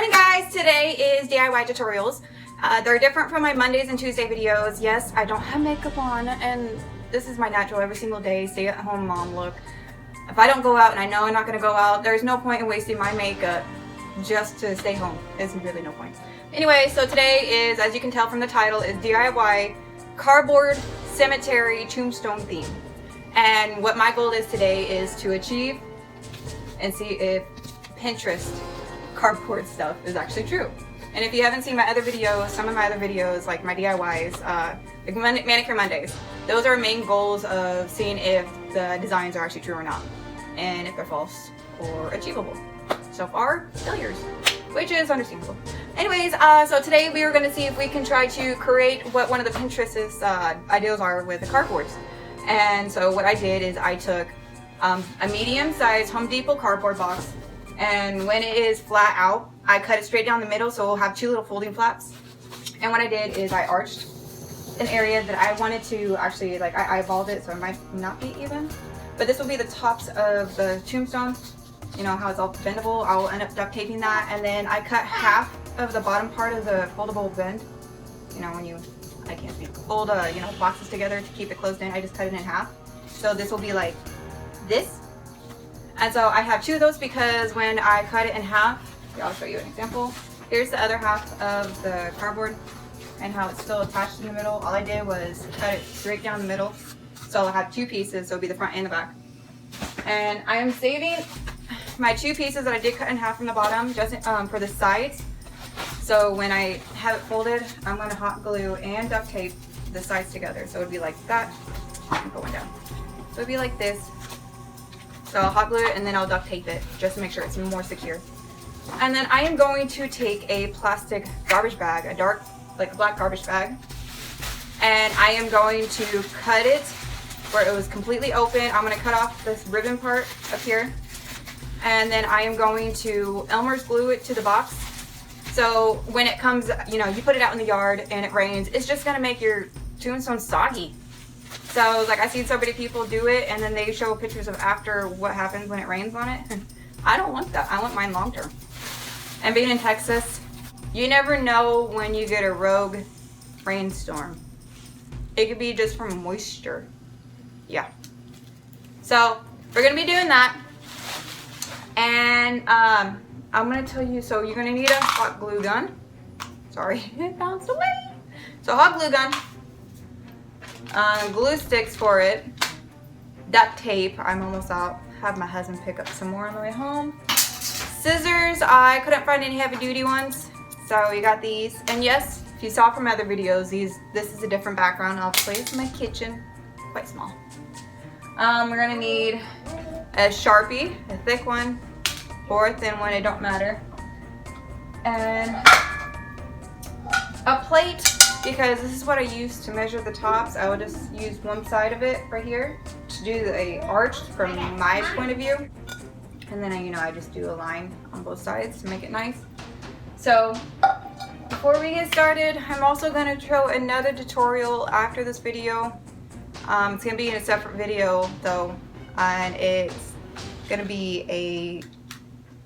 Morning guys, today is DIY tutorials. They're different from my Mondays and Tuesday videos. Yes, I don't have makeup on and this is my natural every single day stay at home mom look. If I don't go out, and I know I'm not going to go out, there's no point in wasting my makeup just to stay home. There's really no point. Anyway, so today is, as you can tell from the title, is DIY cardboard cemetery tombstone theme. And what my goal is today is to achieve and see if Pinterest cardboard stuff is actually true. And if you haven't seen my other videos, some of my other videos, like my DIYs, like Manicure Mondays, those are main goals of seeing if the designs are actually true or not, and if they're false or achievable. So far, failures, which is understandable. Anyways, so today we are going to see if we can try to create what one of the Pinterest's ideals are with the cardboards. And so what I did is I took a medium-sized Home Depot cardboard box, and when it is flat out, I cut it straight down the middle, so we'll have two little folding flaps. And what I did is I arched an area that I wanted to actually, like, I eyeballed it, so it might not be even. But this will be the tops of the tombstone. You know how it's all bendable. I'll end up duct taping that, and then I cut half of the bottom part of the foldable bend. You know, when you, I can't speak, fold you know, boxes together to keep it closed in, I just cut it in half. So this will be like this. And so I have two of those because when I cut it in half, I'll show you an example. Here's the other half of the cardboard and how it's still attached in the middle. All I did was cut it straight down the middle. So I'll have two pieces, so it'll be the front and the back. And I am saving my two pieces that I did cut in half from the bottom just for the sides. So when I have it folded, I'm going to hot glue and duct tape the sides together. So it would be like that. I'm going down. So it would be like this. So I'll hot glue it and then I'll duct tape it just to make sure it's more secure. And then I am going to take a plastic garbage bag, a dark, like a black garbage bag, and I am going to cut it where it was completely open. I'm going to cut off this ribbon part up here, and then I am going to Elmer's glue it to the box. So when it comes, you know, you put it out in the yard and it rains, it's just going to make your tombstone soggy. So like I've seen so many people do it and then they show pictures of after what happens when it rains on it. I don't want that. I want mine long term. And being in Texas, you never know when you get a rogue rainstorm. It could be just from moisture. Yeah. So we're going to be doing that. And I'm going to tell you, so you're going to need a hot glue gun. Sorry, it bounced away. So hot glue gun. Glue sticks for it, duct tape, I'm almost out, have my husband pick up some more on the way home, scissors, I couldn't find any heavy duty ones, so we got these, and yes, if you saw from other videos, this is a different background, obviously, it's my kitchen, quite small. We're going to need a Sharpie, a thick one, or a thin one, it don't matter, and a plate, because this is what I use to measure the tops. I will just use one side of it right here to do the arch from my point of view. And then, you know, I just do a line on both sides to make it nice. So before we get started, I'm also going to show another tutorial after this video. It's going to be in a separate video though, and it's going to be a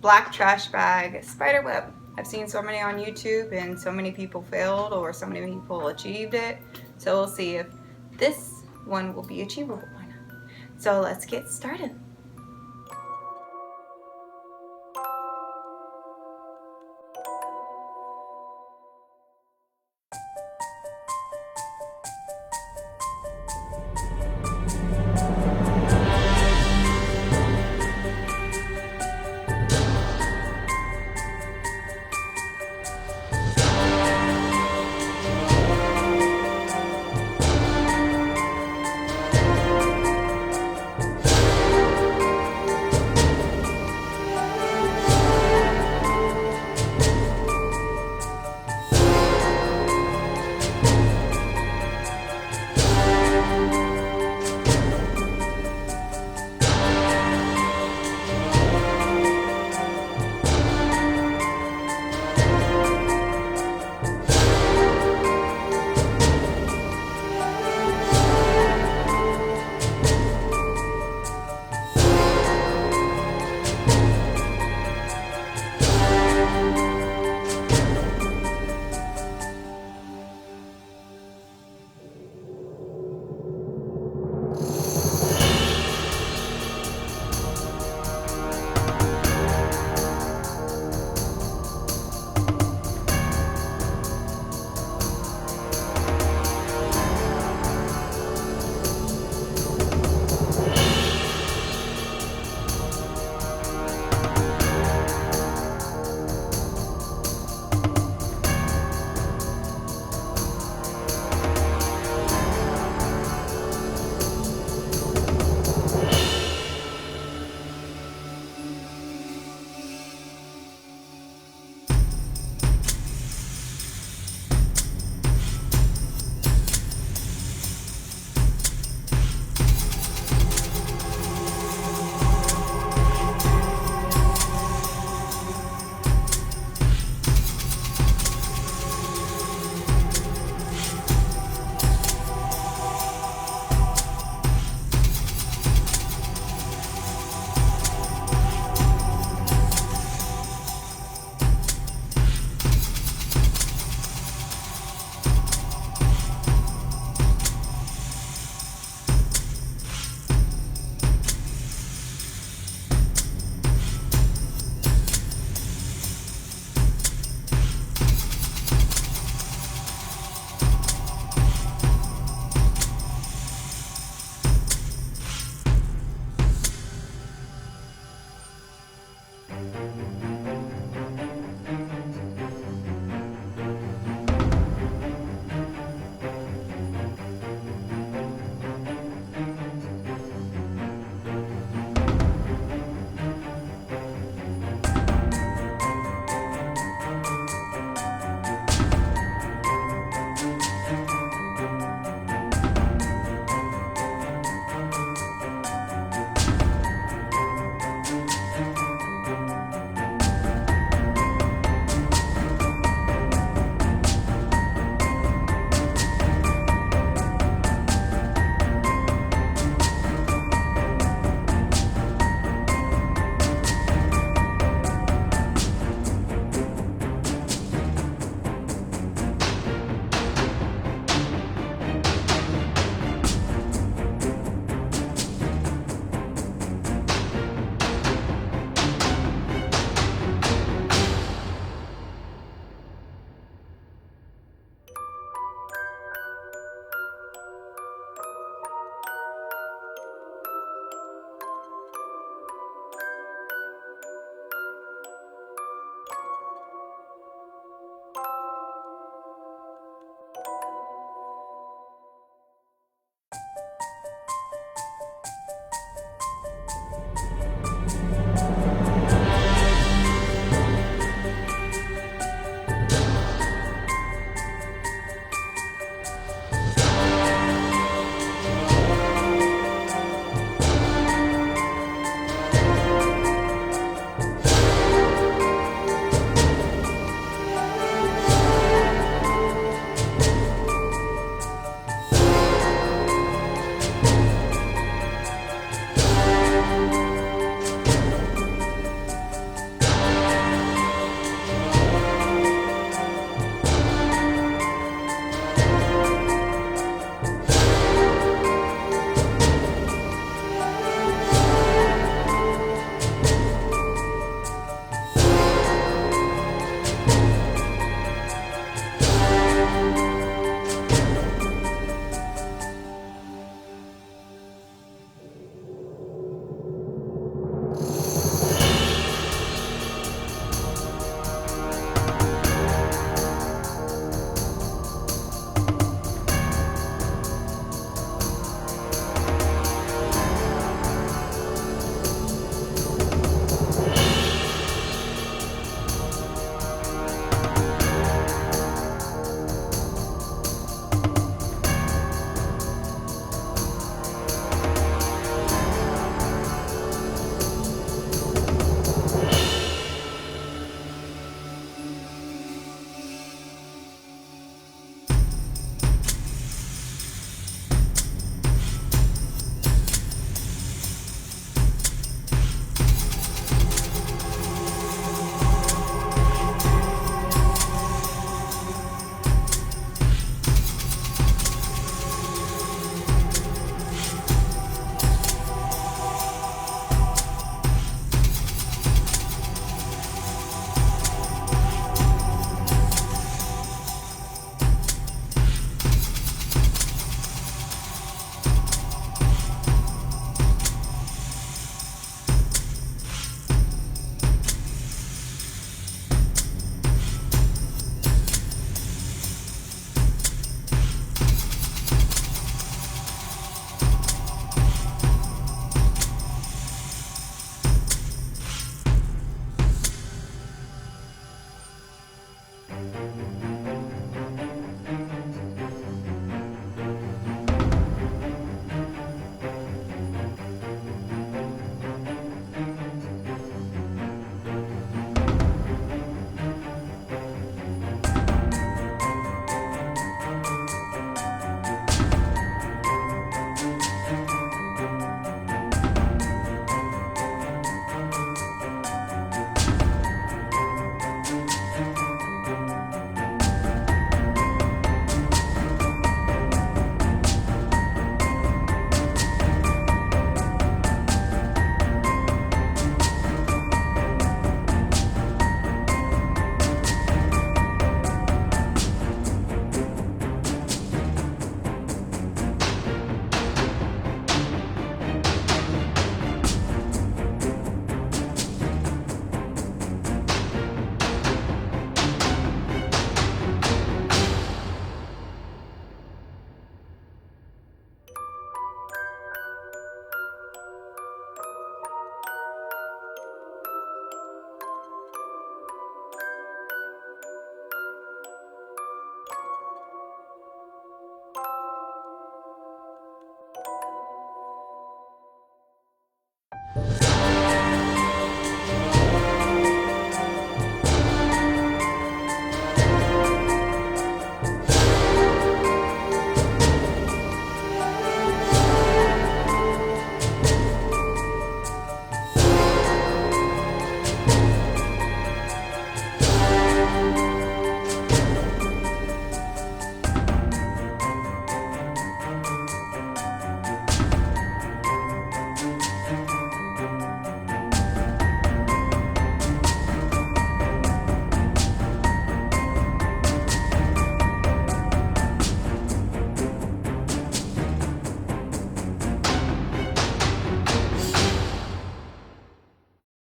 black trash bag spider web. I've seen so many on YouTube and so many people failed or so many people achieved it. So we'll see if this one will be achievable or not. So let's get started.